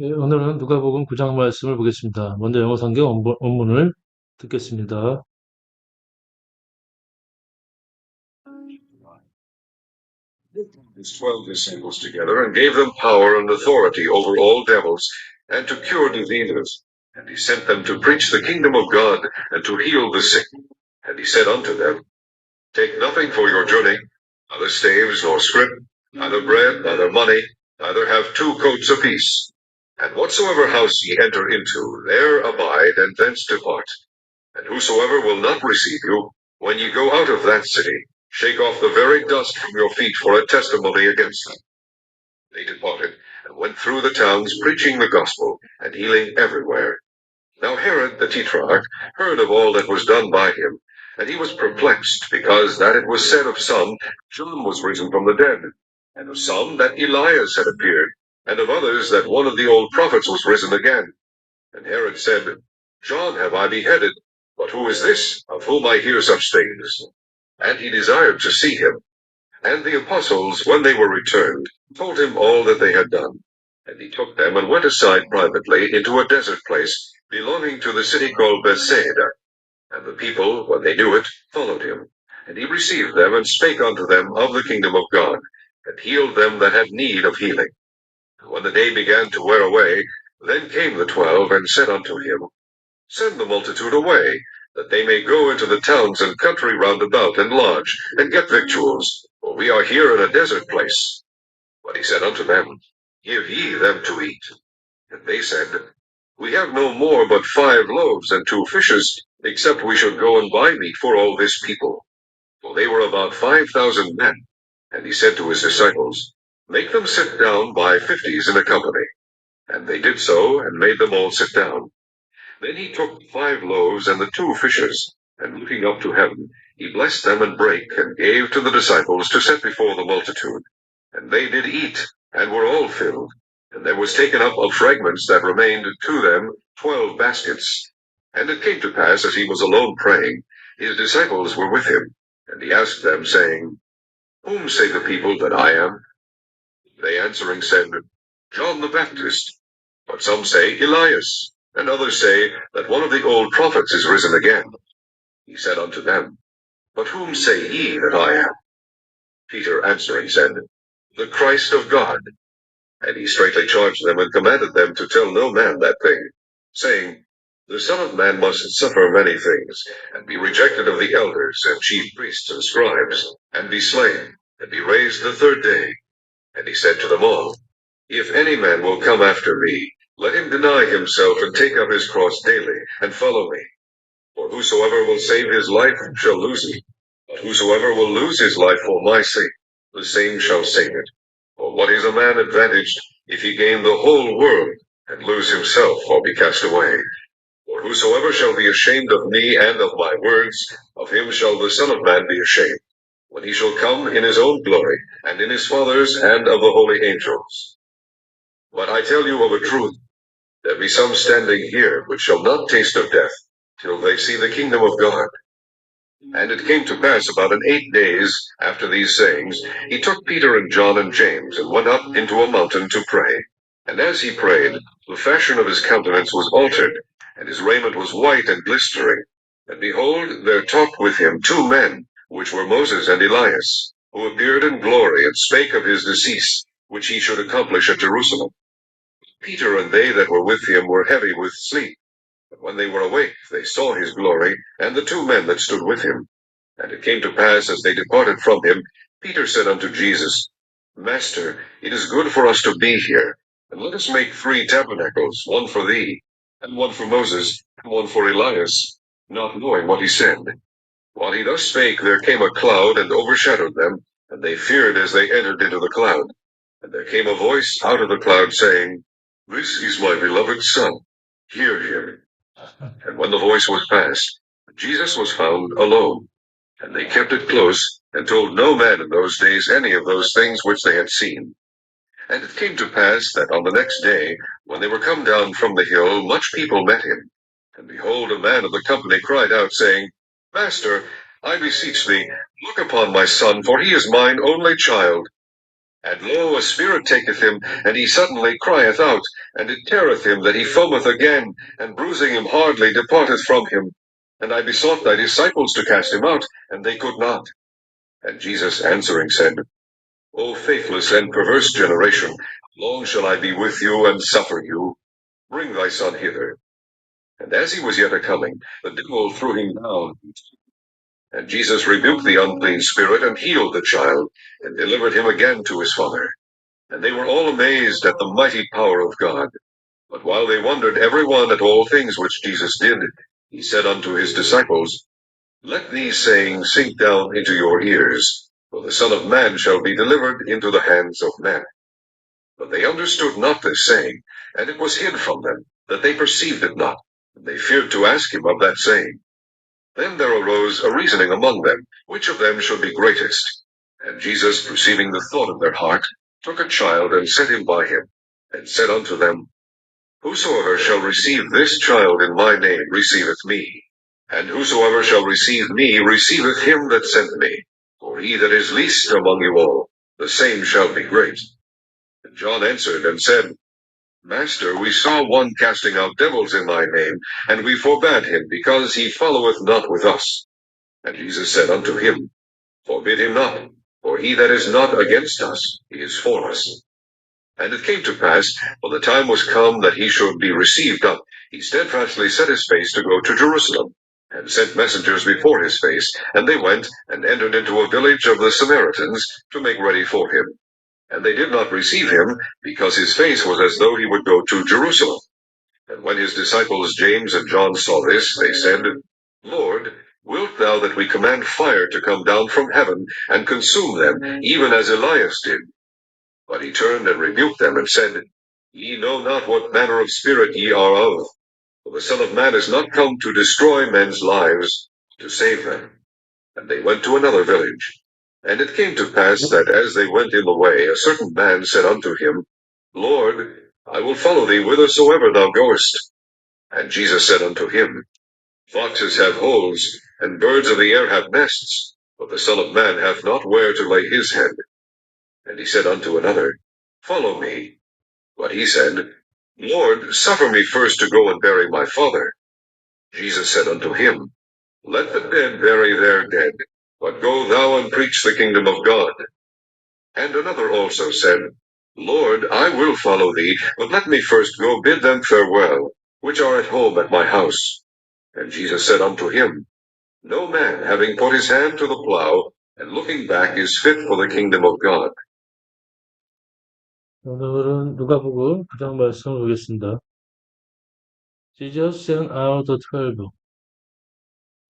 예, 오늘은 누가복음 9장 말씀을 보겠습니다. 먼저 영어 성경 원문을 듣겠습니다. His 12 disciples together and gave them power and authority over all devils and to cure diseases. And he sent them to preach the kingdom of God and to heal the sick. And he said unto them, Take nothing for your journey, neither staves nor scrip, neither bread, neither money, neither have two coats apiece. And whatsoever house ye enter into, there abide, and thence depart. And whosoever will not receive you, when ye go out of that city, shake off the very dust from your feet for a testimony against them. They departed, and went through the towns, preaching the gospel, and healing everywhere. Now Herod the Tetrarch heard of all that was done by him, and he was perplexed, because that it was said of some, John was risen from the dead, and of some that Elias had appeared, and of others that one of the old prophets was risen again. And Herod said, John have I beheaded, but who is this, of whom I hear such things? And he desired to see him. And the apostles, when they were returned, told him all that they had done. And he took them and went aside privately into a desert place belonging to the city called Bethsaida. And the people, when they knew it, followed him. And he received them and spake unto them of the kingdom of God, and healed them that had need of healing. And when the day began to wear away, then came the 12 and said unto him, Send the multitude away, that they may go into the towns and country round about and lodge, and get victuals, for we are here in a desert place. But he said unto them, Give ye them to eat. And they said, We have no more but 5 loaves and 2 fishes, except we should go and buy meat for all this people. For they were about 5,000 men. And he said to his disciples, Make them sit down by fifties in a company. And they did so, and made them all sit down. Then he took 5 loaves and the 2 fishes, and looking up to heaven, he blessed them and brake, and gave to the disciples to set before the multitude. And they did eat, and were all filled. And there was taken up of fragments that remained to them 12 baskets. And it came to pass, as he was alone praying, his disciples were with him. And he asked them, saying, Whom say the people that I am? They answering said, John the Baptist. But some say Elias, and others say that one of the old prophets is risen again. He said unto them, But whom say ye that I am? Peter answering said, The Christ of God. And he straitly charged them and commanded them to tell no man that thing, saying, The Son of Man must suffer many things, and be rejected of the elders and chief priests and scribes, and be slain, and be raised the third day. And he said to them all, If any man will come after me, let him deny himself and take up his cross daily, and follow me. For whosoever will save his life shall lose it, but whosoever will lose his life for my sake, the same shall save it. For what is a man advantaged if he gain the whole world, and lose himself or be cast away? For whosoever shall be ashamed of me and of my words, of him shall the Son of Man be ashamed, when he shall come in his own glory, and in his Father's and of the holy angels. But I tell you of a truth, there be some standing here which shall not taste of death, till they see the kingdom of God. And it came to pass about an 8 days after these sayings, he took Peter and John and James, and went up into a mountain to pray. And as he prayed, the fashion of his countenance was altered, and his raiment was white and glistering. And behold, there talked with him 2 men, which were Moses and Elias, who appeared in glory, and spake of his decease, which he should accomplish at Jerusalem. Peter and they that were with him were heavy with sleep. But when they were awake, they saw his glory, and the 2 men that stood with him. And it came to pass, as they departed from him, Peter said unto Jesus, Master, it is good for us to be here, and let us make 3 tabernacles, one for thee, and one for Moses, and one for Elias, not knowing what he said. While he thus spake, there came a cloud, and overshadowed them, and they feared as they entered into the cloud. And there came a voice out of the cloud, saying, This is my beloved Son, hear him. And when the voice was past, Jesus was found alone. And they kept it close, and told no man in those days any of those things which they had seen. And it came to pass that on the next day, when they were come down from the hill, much people met him. And behold, a man of the company cried out, saying, Master, I beseech thee, look upon my son, for he is mine only child. And lo, a spirit taketh him, and he suddenly crieth out, and it teareth him that he foameth again, and bruising him hardly departeth from him. And I besought thy disciples to cast him out, and they could not. And Jesus answering said, O faithless and perverse generation, long shall I be with you and suffer you? Bring thy son hither. And as he was yet a coming, the devil threw him down. And Jesus rebuked the unclean spirit, and healed the child, and delivered him again to his father. And they were all amazed at the mighty power of God. But while they wondered every one at all things which Jesus did, he said unto his disciples, Let these sayings sink down into your ears, for the Son of Man shall be delivered into the hands of men. But they understood not this saying, and it was hid from them, that they perceived it not. And they feared to ask him of that saying. Then there arose a reasoning among them, which of them should be greatest. And Jesus, perceiving the thought of their heart, took a child and set him by him, and said unto them, Whosoever shall receive this child in my name receiveth me, and whosoever shall receive me receiveth him that sent me. For he that is least among you all, the same shall be great. And John answered and said, Master, we saw one casting out devils in thy name, and we forbade him, because he followeth not with us. And Jesus said unto him, Forbid him not, for he that is not against us, he is for us. And it came to pass, when the time was come that he should be received up, he steadfastly set his face to go to Jerusalem, and sent messengers before his face, and they went and entered into a village of the Samaritans to make ready for him. And they did not receive him, because his face was as though he would go to Jerusalem. And when his disciples James and John saw this, they said, Lord, wilt thou that we command fire to come down from heaven, and consume them, even as Elias did? But he turned and rebuked them, and said, Ye know not what manner of spirit ye are of. For the Son of Man is not come to destroy men's lives, to save them. And they went to another village. And it came to pass that as they went in the way, a certain man said unto him, Lord, I will follow thee whithersoever thou goest. And Jesus said unto him, Foxes have holes, and birds of the air have nests, but the Son of Man hath not where to lay his head. And he said unto another, Follow me. But he said, Lord, suffer me first to go and bury my father. Jesus said unto him, Let the dead bury their dead, but go thou and preach the kingdom of God. And another also said, Lord, I will follow thee, but let me first go bid them farewell, which are at home at my house. And Jesus said unto him, No man, having put his hand to the plow, and looking back, is fit for the kingdom of God. 오늘은 누가복음 9장 말씀을 보겠습니다. Jesus sent out the 12.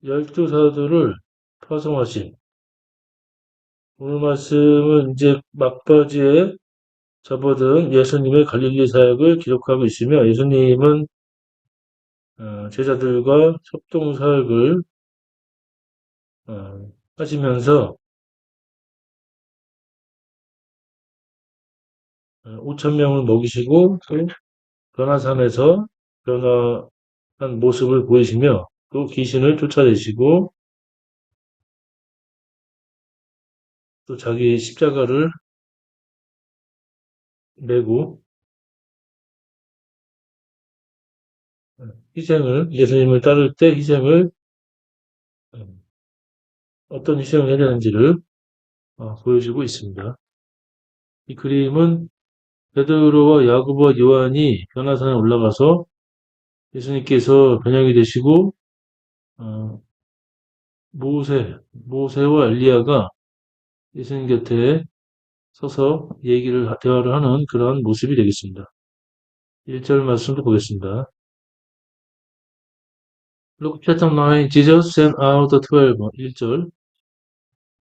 12사도를 파송하신. 오늘 말씀은 이제 막바지에 접어든 예수님의 갈릴리 사역을 기록하고 있으며 예수님은 제자들과 협동 사역을 하시면서 5천 명을 먹이시고 또 변화산에서 변화한 모습을 보이시며 또 귀신을 쫓아내시고 또 자기 십자가를 메고 희생을 예수님을 따를 때 희생을 어떤 희생을 해야 되는지를 보여주고 있습니다. 이 그림은 베드로와 야고보와 요한이 변화산에 올라가서 예수님께서 변형이 되시고 모세와 엘리야가 예수님 곁에 서서 대화를 하는 그런 모습이 되겠습니다. 1절 말씀도 보겠습니다. Luke chapter 9, Jesus sent out the 12. 1절.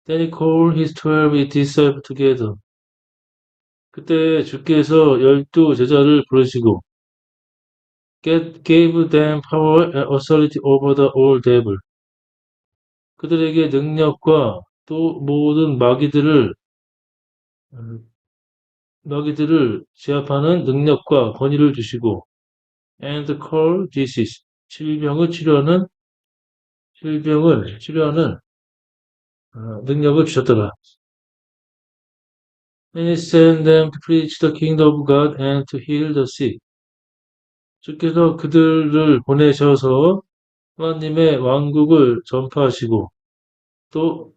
Then he called his 12 disciples together. 그때 주께서 12 제자를 부르시고 gave them power and authority over the old devil. 그들에게 능력과 또 모든 마귀들을 제압하는 능력과 권위를 주시고 and call disease. 질병을 치료하는 능력을 주셨더라. And he sent them to preach the kingdom of God and to heal the sick. 주께서 그들을 보내셔서 하나님의 왕국을 전파하시고 또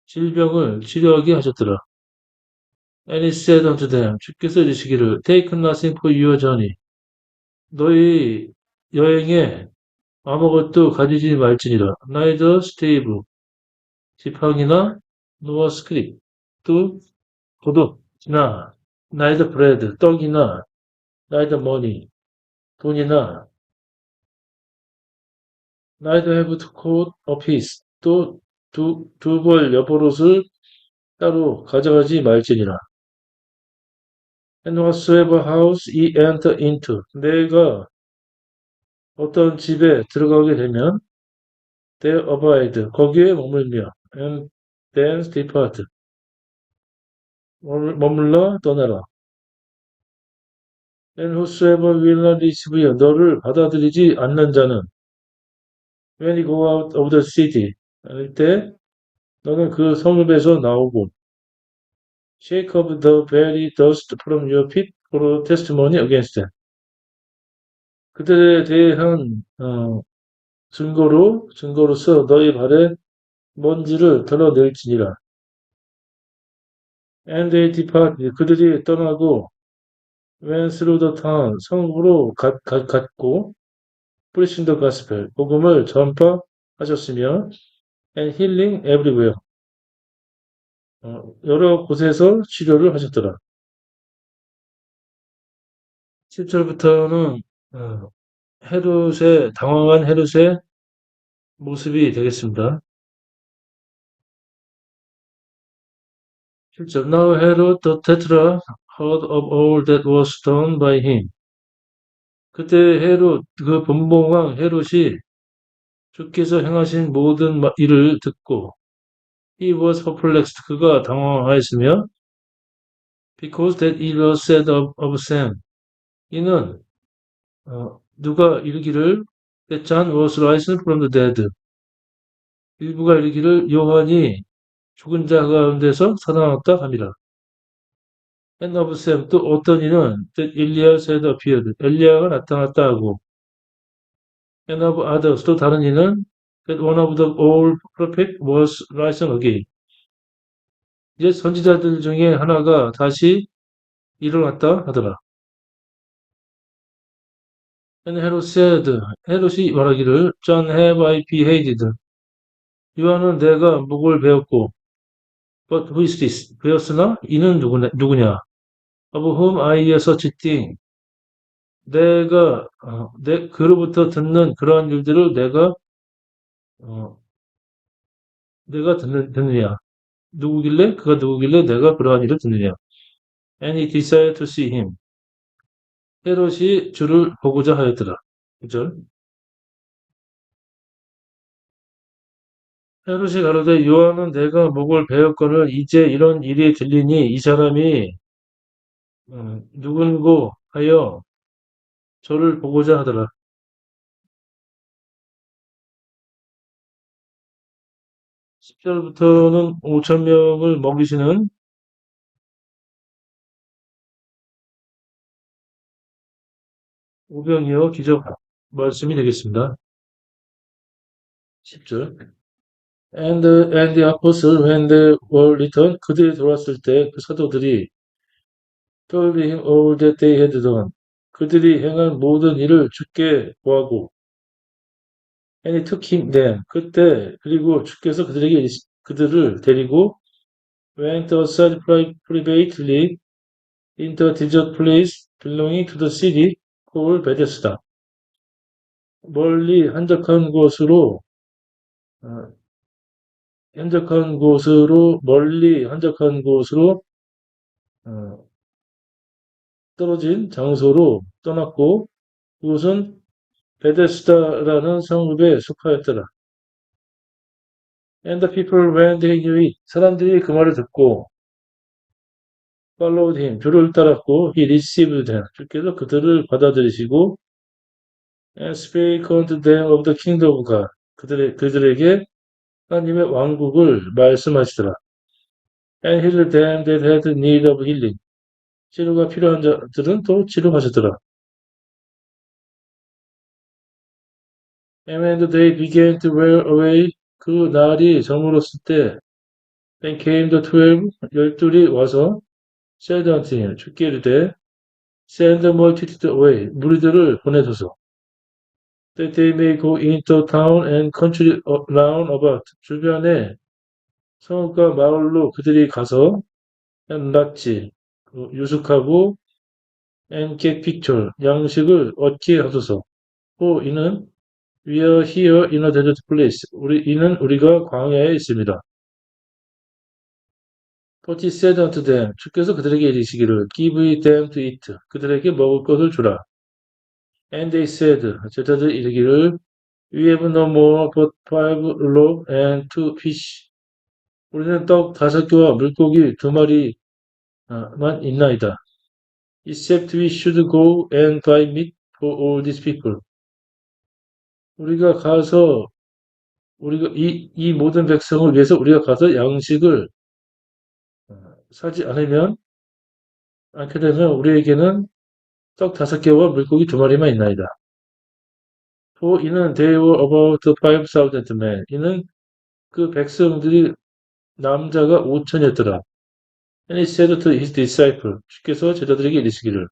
질병을 치료하게 하셨더라. And he said unto them, 주께서 이르시기를 Take nothing for your journey. 너희 여행에 아무것도 가지지 말지니라. Neither stave, 지팡이나 nor scrip, 또 도둑이나 neither bread, 떡이나 neither money, 돈이나 neither have to coat a piece, 또 두 벌 여벌옷을 따로 가져가지 말지니라. And whatsoever house ye enter into, 내가 어떤 집에 들어가게 되면 there abide, 거기에 머물며 and thence depart, 머물러 떠나라. And whosoever will not receive you, 너를 받아들이지 않는 자는 when you go out of the city, 할 때 너는 그 성읍에서 나오고 shake up the very dust from your feet for testimony against them. 그들에 대한 증거로서 너희 발에 먼지를 덜어낼지니라. And they depart, 그들이 떠나고 went through the town, 성으로 갔고 preaching the gospel, 복음을 전파하셨으며 and healing everywhere, 여러 곳에서 치료를 하셨더라. 10절부터는 당황한 헤롯의 모습이 되겠습니다. 7절 Now Herod the Tetrarch heard of all that was done by him. 그때 헤롯, 그 분봉왕 헤롯이 주께서 행하신 모든 일을 듣고 he was perplexed, 그가 당황하였으며 because that it was said of Sam, 이는 누가 이르기를 that John was risen from the dead, 일부가 이르기를 요한이 죽은 자 가운데서 살아났다 함이라. And of Sam, 또 어떤 이는 that Elias had appeared, 엘리야가 나타났다 하고 and of others, 또 다른 이는 that one of the old prophet was risen again. 이제 선지자들 중에 하나가 다시 일어났다 하더라. And Herod said, 헤롯이 말하기를 John have I beheaded. 요한은 내가 목을 베었고 But who is this? 베었으나 이는 누구냐? Of whom I hear such thing. 내가 그로부터 듣는 그러한 일들을 내가 듣느냐? 그가 누구길래 내가 그러한 일을 듣느냐? And he desired to see him. 헤롯이 주를 보고자 하였더라. 9절. 헤롯이 가로되 요한은 내가 목을 베었거늘 이제 이런 일이 들리니 이 사람이 누군고 하여 저를 보고자 하더라. 10절부터는 5천 명을 먹이시는 오병이어 기적 말씀이 되겠습니다. 10절. And the apostles, when they were returned, 그들이 돌아왔을 때 그 사도들이 told him all that they had done. 그들이 행한 모든 일을 주께 고하고 and he took him them. 그리고 주께서 그들을 데리고 went aside privately into a desert place belonging to the city called Bethesda. 멀리 한적한 곳으로 떨어진 장소로 떠났고 그곳은 베데스다라는 성읍에 속하였더라. And the people when they knew it, 사람들이 그 말을 듣고 followed him, 주를 따랐고 he received them, 주께서 그들을 받아들이시고 and spake unto them of the kingdom of God, 그들에게 하나님의 왕국을 말씀하시더라. and healed them that had need of healing. 치료가 필요한 자들은 또 치료하셨더라. And when they began to wear away, 그 날이 저물었을 때, then came the 12, 열둘이 와서, said unto him, 주께 이르되, send the multitude away, 무리들을 보내소서. That they may go into town and country round about, 주변에 성읍과 마을로 그들이 가서, and 낫지, 유숙하고, and get victual, 양식을 얻게 하소서. 또 이는 We are here in a desert place. 이는 우리가 광야에 있습니다. But he said unto them, 주께서 그들에게 이르시기를, Give them to eat. 그들에게 먹을 것을 주라. And they said, 제자들 이르기를, We have no more but 5 loaves and 2 fish. 우리는 떡 5개와 물고기 2마리만 있나이다. Except we should go and buy meat for all these people. 우리가 가서 우리가 이 모든 백성을 위해서 우리가 가서 양식을 사지 않게 되면 우리에게는 떡 5개와 물고기 2마리만 있나이다. For 이는 they were about 5,000 men. 이는 그 백성들이 남자가 5천이었더라. And he said to his disciple, 주께서 제자들에게 이르시기를,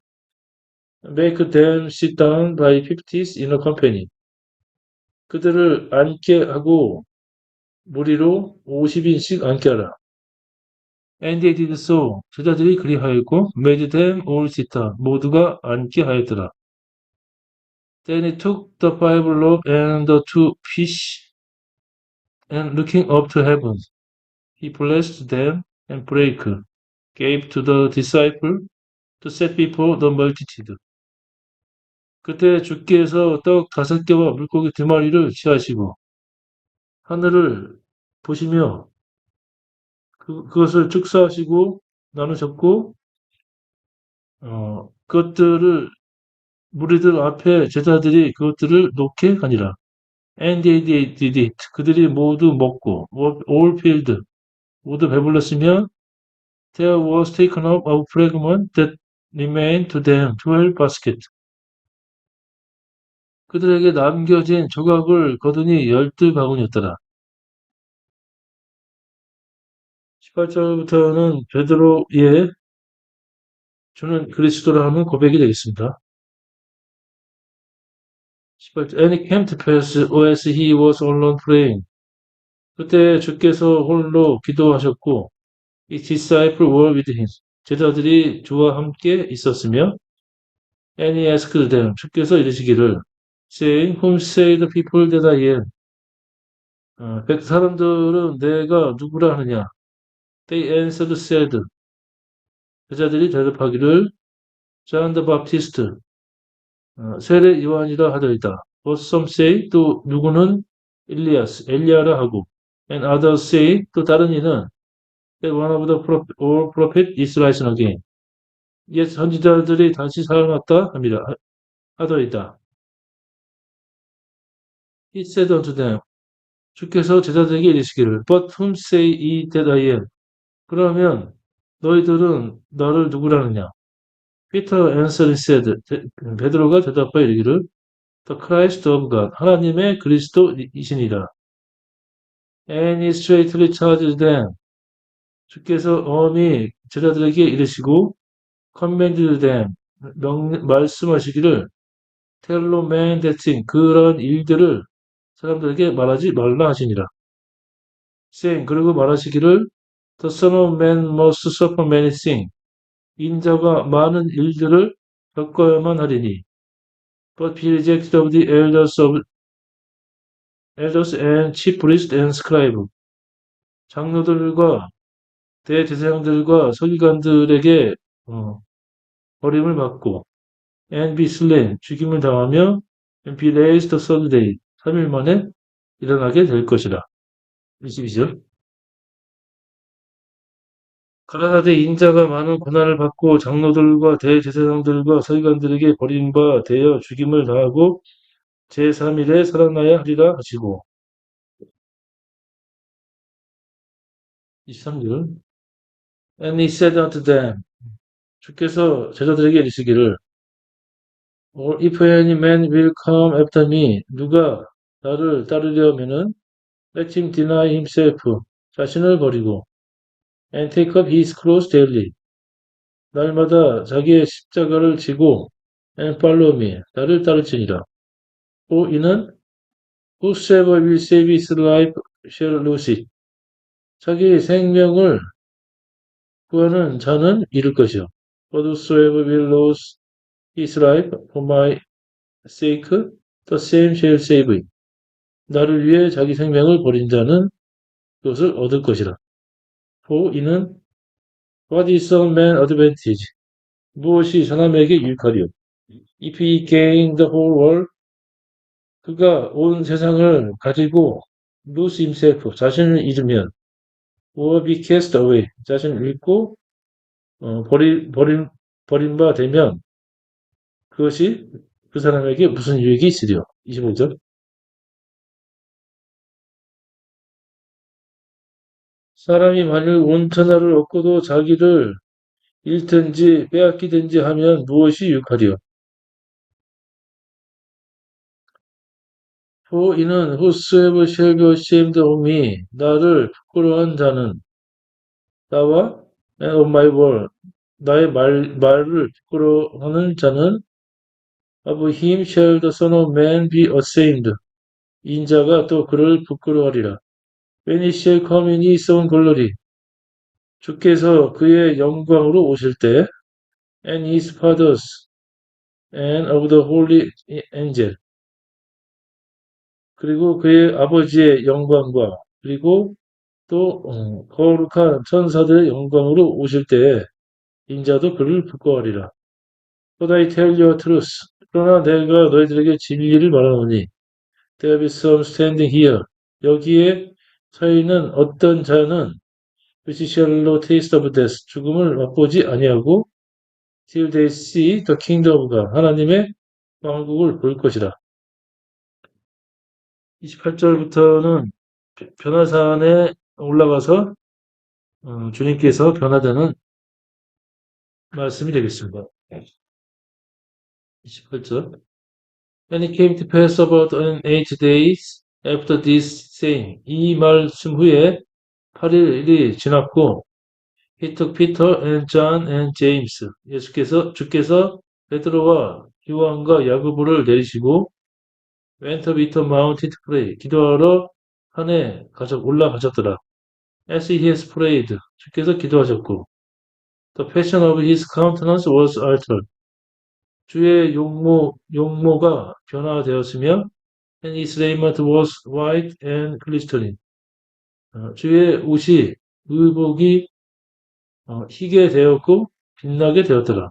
Make them sit down by fifties in a company. 그들을 앉게 하고 무리로 50인씩 앉게 하라. And they did so. 제자들이 그리하였고, made them all sit down. 모두가 앉게 하였더라. Then he took the 5 loaves and the 2 fish, and looking up to heaven, he blessed them and brake, gave to the disciple to set before the multitude. 그때 주께서 떡 5개와 물고기 2마리를 취하시고 하늘을 보시며 그것을 축사하시고 나누셨고 그것들을 무리들 앞에 제자들이 그것들을 놓게 하니라. And they did it. 그들이 모두 먹고 all filled 모두 배불렀으며 there was taken up a fragment that remained to them 12 baskets. 그들에게 남겨진 조각을 거두니 12바구니였더라. 18절부터는 베드로의 주는 그리스도라는 고백이 되겠습니다. 18절 And it came to pass as he was alone praying. 그때 주께서 홀로 기도하셨고 His disciples were with him. 제자들이 주와 함께 있었으며 And he asked them. 주께서 이르시기를 saying, Whom say the people that I am? 사람들은 내가 누구라 하느냐? They answered said. 제자들이 대답하기를 John the Baptist, 세례 요한이라 하더이다. But some say, 또 누구는 엘리야라 하고 And others say, 또 다른 이는 that one of the prophet is risen again. 옛 선지자들이 다시 살아났다 하더이다. He said unto them, 주께서 제자들에게 이르시기를, But whom say ye that I am? 그러면 너희들은 나를 누구라느냐? Peter answered said, 베드로가 대답하여 이르기를, The Christ of God, 하나님의 그리스도이시니라. And he straightly charged them. 주께서 엄히 제자들에게 이르시고, commanded them, 말씀하시기를, tell no man that thing, 그런 일들을 사람들에게 말하지 말라 하시니라. saying, 그리고 말하시기를, The Son of Man must suffer many things. 인자가 많은 일들을 겪어야만 하리니. But be rejected of the elders and chief priests and scribes. 장로들과 대제사장들과 서기관들에게 버림을 받고 and be slain, 죽임을 당하며 and be raised the third day, 3일 만에 일어나게 될 것이라. 22절. 가라사대 인자가 많은 고난을 받고 장로들과 대제사장들과 서기관들에게 버림바 되어 죽임을 당하고 제3일에 살아나야 하리라 하시고 23절 And he said unto them, 주께서 제자들에게 이르시기를, Or if any man will come after me, 누가 나를 따르려면은, let him deny himself, 자신을 버리고, and take up his cross daily, 날마다 자기의 십자가를 지고, and follow me, 나를 따를지니라. 이는 whosoever will save his life shall lose it. 자기 생명을 구하는 자는 잃을 것이요. But whosoever will lose his life for my sake, the same shall save it. 나를 위해 자기 생명을 버린 자는 그것을 얻을 것이라. 이는 what is a man advantage? 무엇이 사람에게 유익하리요? If he gain the whole world, 그가 온 세상을 가지고 lose himself, 자신을 잃으면 or be cast away, 자신을 잃고 버린 바 되면 그것이 그 사람에게 무슨 유익이 있으리요? 25절. 사람이 만일 온 천하를 얻고도 자기를 잃든지 빼앗기든지 하면 무엇이 유익하리요? 이는 whosoever shall be ashamed of me, 나를 부끄러워한 자는 나와 and of my word, 나의 말을 부끄러워하는 자는 of him shall the son of man be ashamed. 인자가 또 그를 부끄러워하리라. When he shall come in his own glory, 주께서 그의 영광으로 오실 때, and his fathers, and of the holy angel, 그리고 그의 아버지의 영광과 그리고 또 거룩한 천사들의 영광으로 오실 때에 인자도 그를 부끄러워하리라. But I tell you a truth. 그러나 내가 너희들에게 진리를 말하노니 there is some standing here. 여기에 서 있는 어떤 자는 which shall not taste of death. 죽음을 맛보지 아니하고 till they see the kingdom of God. 하나님의 왕국을 볼 것이라. 28절부터는 변화산에 올라가서 주님께서 변화되는 말씀이 되겠습니다. 28절. And it came to pass about 8 days after this saying. 이 말씀 후에 8일이 지났고 He took Peter and John and James. 주께서 베드로와 요한과 야고보를 내리시고 went up into mountain to pray. 기도하러 산에 올라가셨더라. As he has prayed. 주께서 기도하셨고 The passion of his countenance was altered. 주의 용모가 변화되었으며 and his raiment was white and glistening. 주의 옷이 의복이 희게 되었고 빛나게 되었더라.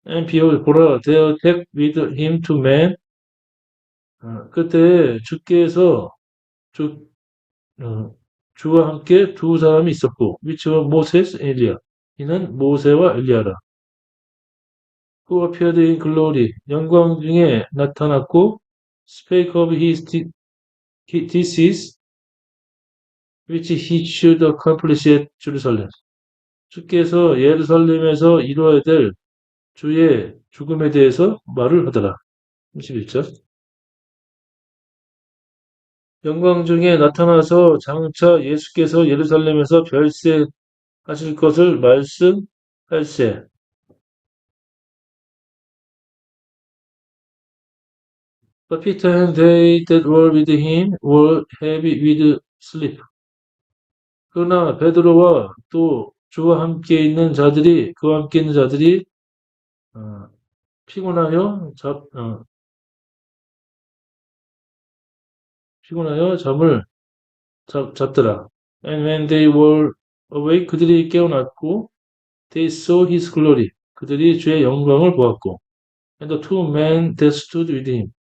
And behold, 보라, there take with him two men. 그때 주께서 주와 함께 두 사람이 있었고, which were Moses and Eliah. 이는 모세와 엘리야라. Who appeared in glory, 영광 중에 나타났고, spake of his thesis, which he should accomplish at Jerusalem. 주께서 예루살렘에서 이루어야 될 주의 죽음에 대해서 말을 하더라. 31절. 영광 중에 나타나서 장차 예수께서 예루살렘에서 별세하실 것을 말씀할세. But Peter and they that were with him were heavy with sleep. 그러나 베드로와 또 그와 함께 있는 자들이 피곤하여 잠을 잤더라. And when they were awake, 그들이 깨어났고, they saw his glory. 그들이 주의 영광을 보았고, and the two men that stood with him.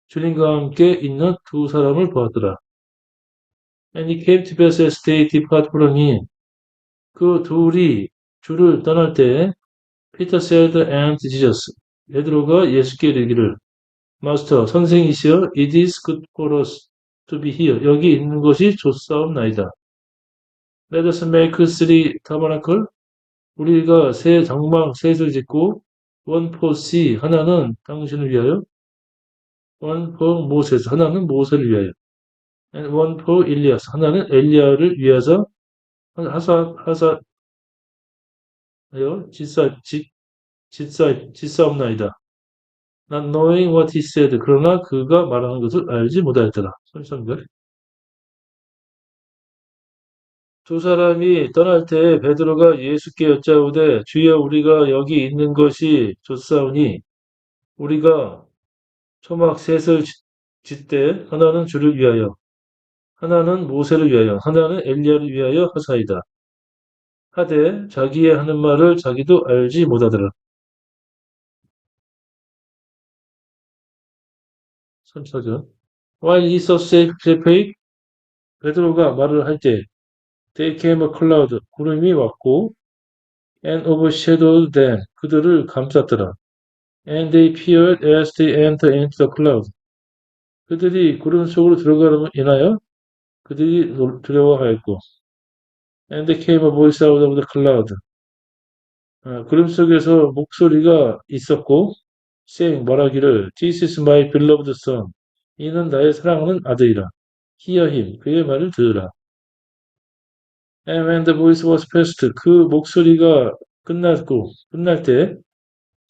주님과 함께 있는 두 사람을 보았더라. And it came to pass as they depart from him. 그 둘이 주를 떠날 때, Peter said unto Jesus. 베드로가 예수께 이르기를, Master, 선생이시여, it is good for us to be here. 여기 있는 것이 좋사옵나이다. Let us make three tabernacle. 우리가 세 정막 셋을 짓고 one for C 하나는 당신을 위하여, one for Moses 하나는 모세를 위하여, and one for Elias 하나는 엘리야를 위해서 하사하여 짓사옵나이다. Not knowing what he said. 그러나 그가 말하는 것을 알지 못하였더라. 33절. 두 사람이 떠날 때 베드로가 예수께 여짜오되 주여 우리가 여기 있는 것이 좋사오니 우리가 초막 셋을 짓되 하나는 주를 위하여 하나는 모세를 위하여 하나는 엘리야를 위하여 하사이다. 하되 자기의 하는 말을 자기도 알지 못하더라. 34절. While he so spake, 베드로가 말을 할 때 They came a cloud, 구름이 왔고 and overshadowed them, 그들을 감쌌더라. And they feared as they entered into the cloud. 그들이 구름 속으로 들어가므로 인하여 그들이 두려워하였고. And there came a voice out of the cloud. 구름 속에서 목소리가 있었고, saying 말하기를, This is my beloved son. 이는 나의 사랑하는 아들이라. Hear him. 그의 말을 들으라. And when the voice was past, 그 목소리가 끝날 때,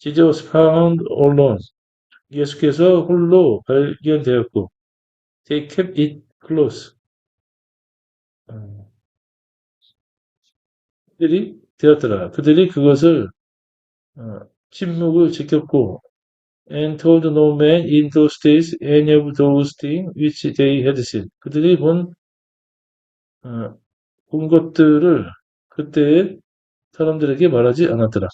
Jesus was found alone. 예수께서 홀로 발견되었고, they kept it close. 그들이 되었더라. 그들이 그것을 침묵을 지켰고, and told no man in those days any of those things which they had seen. 그들이 본 것들을 그때의 사람들에게 말하지 않았더라.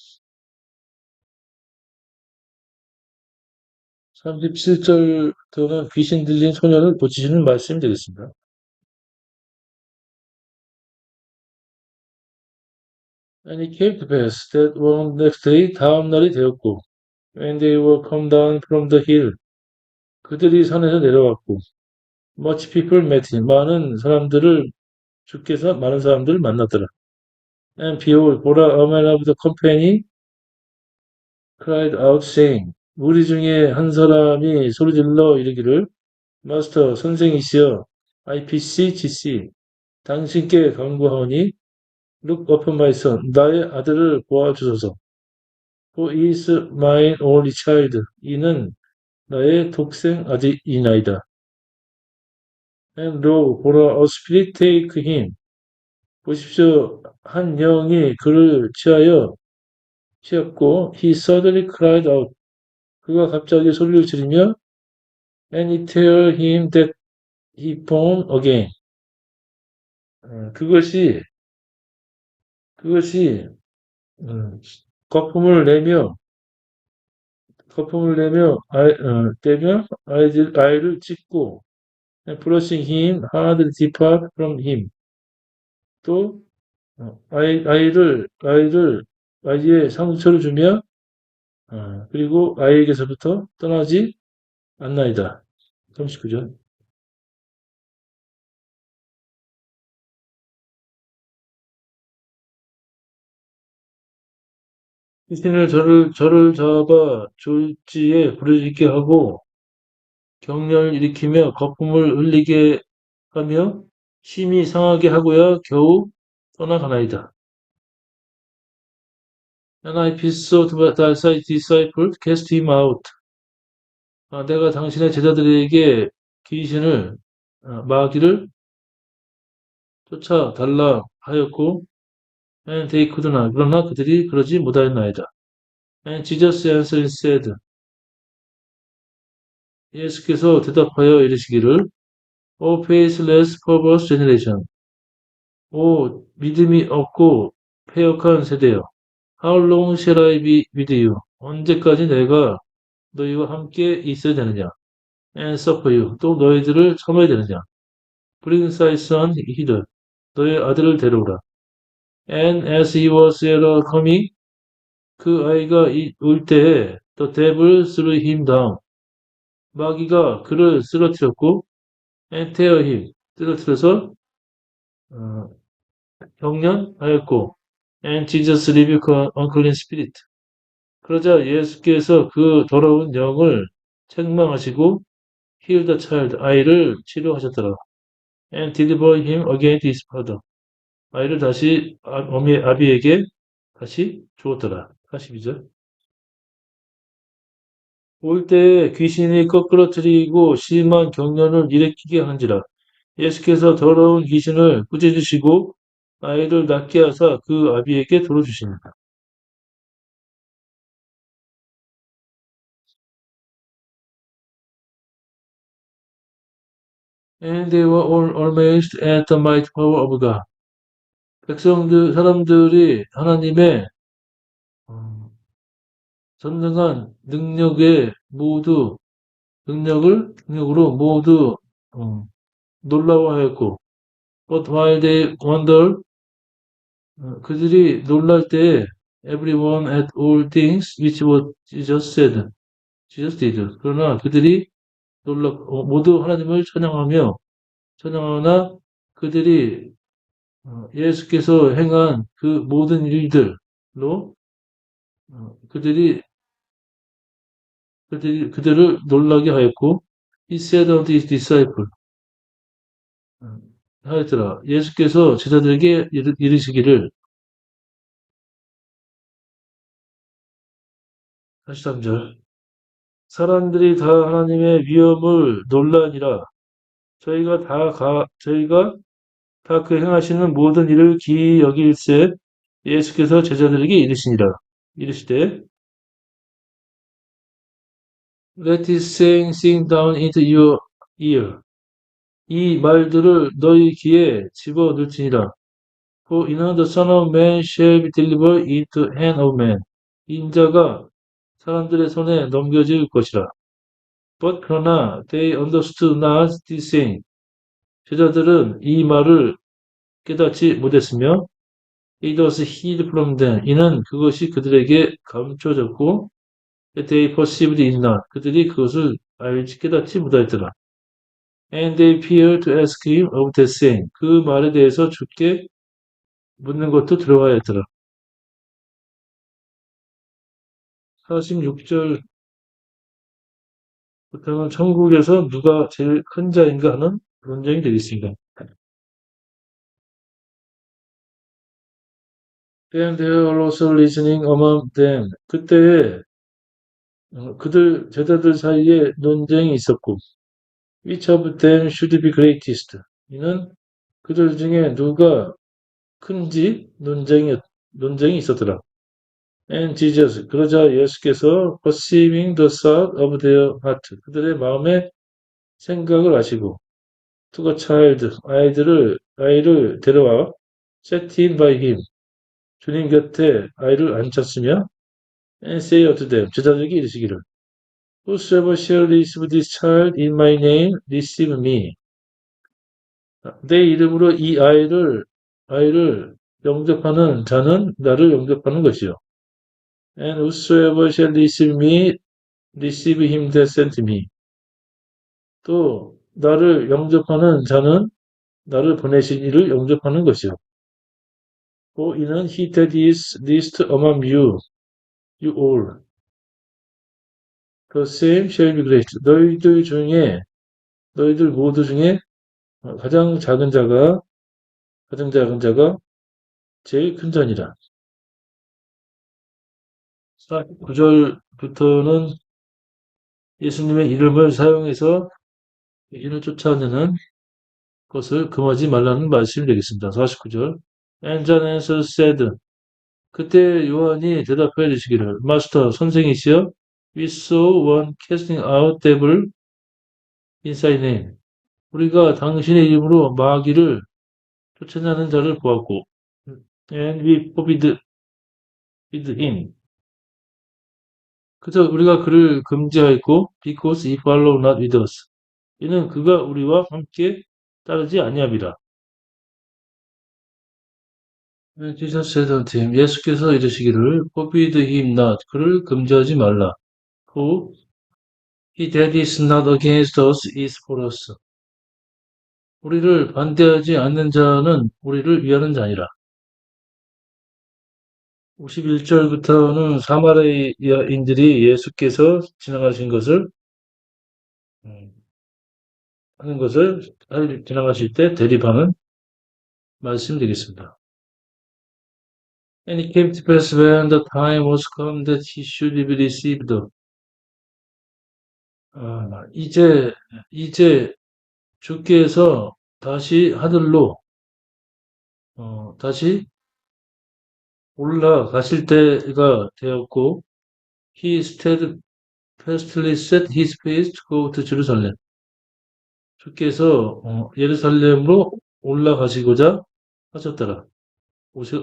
37절부터는 귀신 들린 소년을 고치시는 말씀이 되겠습니다. And it came to pass that one next day, 다음 날이 되었고, when they were come down from the hill, 그들이 산에서 내려왔고, much people met him, 주께서 많은 사람들을 만났더라. And behold, 보라, a man of the company cried out, saying, 무리 중에 한 사람이 소리질러 이르기를, 마스터, 선생이시여, IPCGC, 당신께 간구하오니, look upon my son, 나의 아들을 보아주소서. For he is mine only child, 이는 나의 독생 아들이나이다. And lo, 보라, a spirit take him. 보십시오, 한 영이 그를 치었고, he suddenly cried out. 그가 갑자기 소리를 지르며, and it tell him that he born again. 그것이 거품을 내며 아이를 찢고, and brushing him hard depart from him. 또 아이의 상처를 주며 그리고 아이에게서부터 떠나지 않나이다. 39절. 귀신을 저를 잡아 졸지에 부르짖게 하고 경련을 일으키며 거품을 흘리게 하며 심히 상하게 하고야 겨우 떠나가나이다. And I besought thy disciples, cast him out. 내가 당신의 제자들에게 귀신을 마귀를 쫓아달라 하였고, and they could not. 그러나 그들이 그러지 못하였나이다. And Jesus answered and said. 예수께서 대답하여 이르시기를, O faithless, perverse generation. 오 믿음이 없고 패역한 세대여. How long shall I be with you? 언제까지 내가 너희와 함께 있어야 되느냐? And suffer you. 또 너희들을 참아야 되느냐? Bring thy son hither. 너의 아들을 데려오라. And as he was yet coming, 그 아이가 올 때에 the devil threw him down. 마귀가 그를 쓰러뜨렸고, and tear him. 쓰러뜨려서 경련하였고, and Jesus rebuked an unclean spirit. 그러자 예수께서 그 더러운 영을 책망하시고 heal the child, 아이를 치료하셨더라. and deliver him again to his father. 아이를 다시 아비에게 다시 주었더라. 42절. 올 때 귀신이 거꾸러뜨리고 심한 경련을 일으키게 한지라. 예수께서 더러운 귀신을 꾸짖으시고 아이를 낫게 하사 그 아비에게 돌어주시니라. And they were all amazed at the mighty power of God. 사람들이 하나님의 어, 전능한 능력으로 모두 어, 놀라워하였고, but while they wondered, 그들이 놀랄 때에 everyone at all things which what Jesus said, Jesus did. 그러나 그들이 모두 하나님을 찬양하나 그들이 예수께서 행한 그 모든 일들로 그들이 그들을 놀라게 하였고, he said unto his disciple, 하였더라. 예수께서 제자들에게 이르시기를, 43절. 사람들이 다 하나님의 위엄을 놀라니라. 저희가 다 그 행하시는 모든 일을 기이 여길세. 예수께서 제자들에게 이르시되, Let this saying sink down into your ear. 이 말들을 너희 귀에 집어 넣지니라. For 이는 the Son of Man shall be delivered into hand of men. 인자가 사람들의 손에 넘겨질 것이라. But 그러나 they understood not this saying. 제자들은 이 말을 깨닫지 못했으며 it was hid from them. 이는 그것이 그들에게 감춰졌고 they perceived it not. 그들이 그것을 깨닫지 못하였더라. And they feared to ask him of that saying. 그 말에 대해서 주께 묻는 것도 두려워하였더라. 46절부터는 천국에서 누가 제일 큰 자인가 하는 논쟁이 되겠습니다. And there were also listening among them. 그때에 제자들 사이에 논쟁이 있었고, which of them should be greatest? 이는 그들 중에 누가 큰지 논쟁이 있었더라. And Jesus, 그러자 예수께서 perceiving the thought of their heart, 그들의 마음의 생각을 아시고, to a child, 아이를 데려와, set in by him, 주님 곁에 아이를 앉혔으며, and say unto them, 제자들에게 이르시기를, Whosoever shall receive this child in my name, receive me. 내 이름으로 이 아이를 영접하는 자는 나를 영접하는 것이요. And whosoever shall receive me, receive him that sent me. 또 나를 영접하는 자는 나를 보내신 이를 영접하는 것이요. For 이는 he that is least among you all. The same shall be great. 너희들 모두 중에 가장 작은 자가 제일 큰 자니라. 49절부터는 예수님의 이름을 사용해서 인을 쫓아내는 것을 금하지 말라는 말씀이 되겠습니다. 49절. And John answered said, 그때 요한이 대답하여 주시기를, 마스터, 선생이시여, we saw one casting out devil in thy name. 우리가 당신의 이름으로 마귀를 쫓아내는 자를 보았고, and we forbid him. 그저 우리가 그를 금지하였고, because he followed not with us. 이는 그가 우리와 함께 따르지 아니함이라. Jesus said unto him, 예수께서 이르시기를, forbid him not, 그를 금지하지 말라. For he that is not against us is for us. 우리를 반대하지 않는 자는 우리를 위하는 자니라. 51절부터는 사마리아인들이 예수께서 지나가신 것을 음, 하는 것을 지나가실 때 대립하는 말씀드리겠습니다. And it came to pass when the time was come that he should be received. 이제 주께서 다시 하늘로 다시 올라가실 때가 되었고, he steadfastly set his face to go to Jerusalem. 주께서 예루살렘으로 올라가시고자 하셨더라.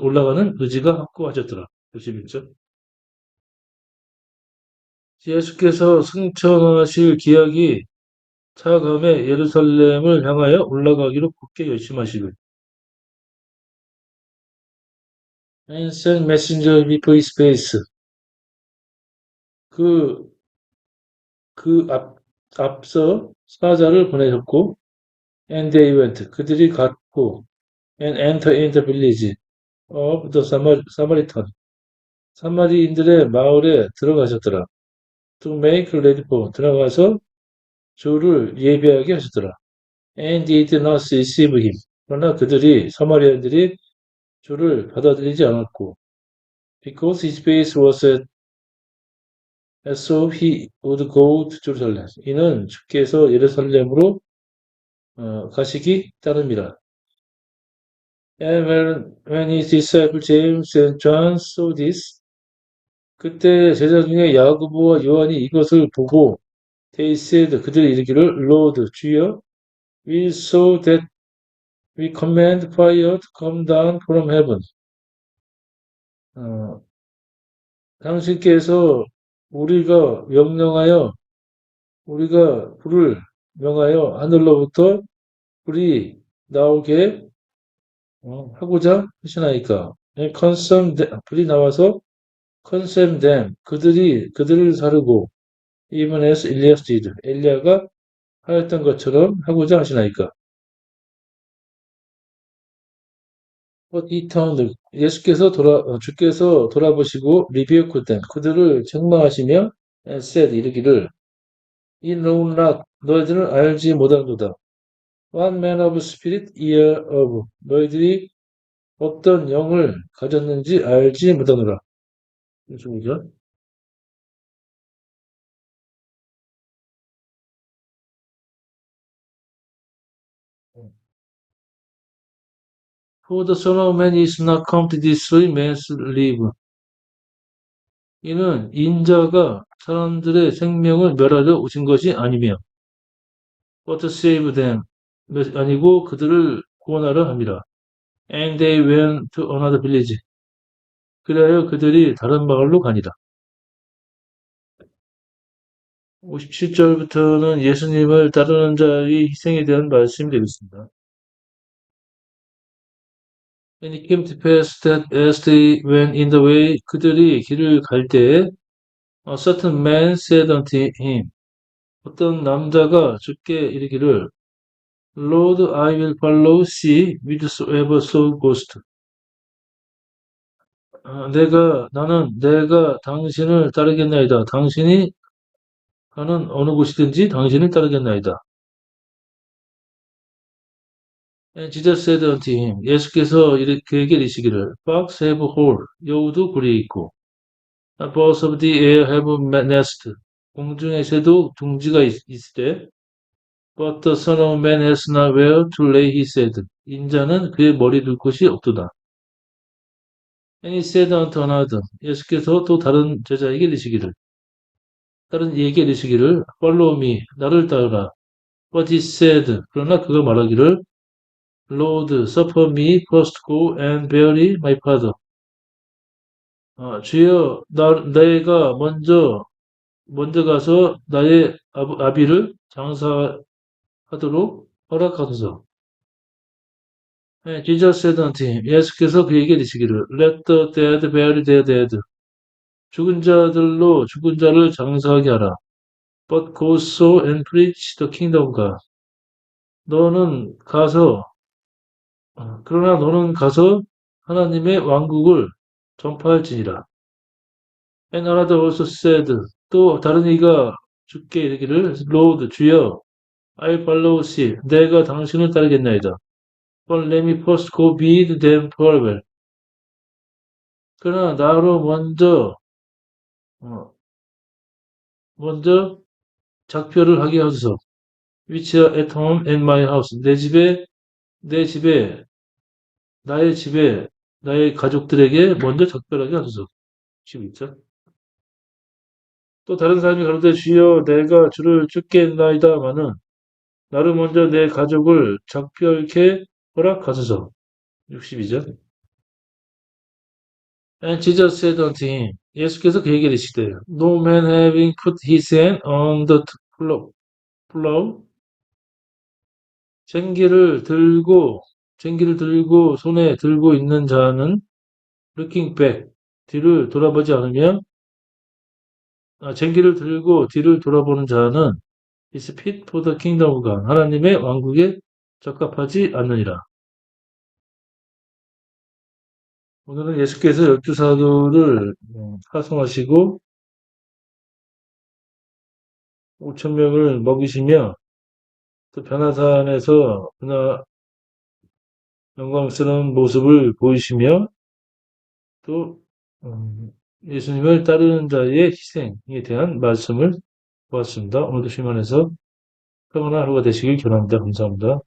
올라가는 의지가 확고하셨더라. 61절. 예수께서 승천하실 기약이 차감해 예루살렘을 향하여 올라가기로 굳게 결심하시고 and sent messenger before his face. 그, 앞서 사자를 보내셨고 and they went. 그들이 갔고 and enter in the village of the Samaritan. 사마리인들의 마을에 들어가셨더라. To make ready for. 들어가서 주를 예배하게 하셨더라. And they did not receive him. 그러나 사마리아인들이 주를 받아들이지 않았고, because his face was as though he would go to Jerusalem. 이는 주께서 예루살렘으로 가시기 따름이라. And when his disciples James and John saw this, 그때 제자 중에 야고보와 요한이 이것을 보고 they said, 그들이 이르기를 Lord, 주여, we saw that we command fire to come down from heaven. 어, 당신께서 우리가 불을 명하여 하늘로부터 불이 나오게 하고자 하시나이까. 불이 나와서 consume them. 그들을 사르고 even as Elias did. 엘리야가 하였던 것처럼 하고자 하시나이까. But he turned. 주께서 돌아보시고 rebuked them. 그들을 책망하시며 and said 이르기를 In know not. 너희들은 알지 못하노다. What man of spirit ear of. 너희들이 어떤 영을 가졌는지 알지 못하노라. 무슨이죠? For the Son of Man is not come to destroy man's life. 이는 인자가 사람들의 생명을 멸하려 오신 것이 아니며 but to save them 아니고 그들을 구원하려 함이라. And they went to another village. 그리하여 그들이 다른 마을로 가니라. 57절부터는 예수님을 따르는 자의 희생에 대한 말씀이 되겠습니다. And it came to pass that as they went in the way, 그들이 길을 갈 때에 a certain man said unto him, 어떤 남자가 주께 이르기를 Lord, I will follow thee whithersoever thou goest. 내가 당신을 따르겠나이다. 당신이 가는 어느 곳이든지 당신을 따르겠나이다. And Jesus said unto him, 예수께서 그에게 이르시기를, Fox have hole, 여우도 굴이 있고, and birds of the air have nest, 공중의 새도 둥지가 있으되, but the Son of Man has not where to lay his head. 인자는 그의 머리 둘 곳이 없도다. And he said unto another, 예수께서 또 다른 제자에게 이르시기를, follow me, 나를 따르라. But he said, 그러나 그가 말하기를, Lord, suffer me first go and bury my father. 주여, 내가 먼저 가서 나의 아비를 장사하도록 허락하소서. Jesus said unto him, 예수께서 그에게 이르시기를, Let the dead bury their dead. 죽은 자들로 죽은 자를 장사하게 하라. But go so and preach the kingdom of God. 그러나 너는 가서 하나님의 왕국을 전파할지니라. And another also said, 또 다른 이가 주께 이르기를, Lord, 주여, I follow thee, 내가 당신을 따르겠나이다. But let me first go bid them farewell. 그러나 나로 어, 먼저 작별을 하게 하소서. Which are at home in my house. 내 집에, 나의 집에, 나의 가족들에게 먼저 작별하게 하소서. 12절. 또 다른 사람이 가로되 주여 내가 주를 쫓겠나이다마는 나를 먼저 내 가족을 작별케 허락하소서. 62절. And Jesus said unto him, 예수께서 그에게 이르시되, No man having put his hand on the plow, 쟁기를 들고 손에 들고 있는 자는 looking back, 뒤를 돌아보지 않으며, 쟁기를 들고 뒤를 돌아보는 자는 is fit for the kingdom of God. 하나님의 왕국에 적합하지 않느니라. 오늘은 예수께서 12사도를 파송하시고 5,000명을 먹이시며 또 변화산에서 영광스러운 모습을 보이시며 또 예수님을 따르는 자의 희생에 대한 말씀을 보았습니다. 오늘도 실만해서 평안한 하루가 되시길 기원합니다. 감사합니다.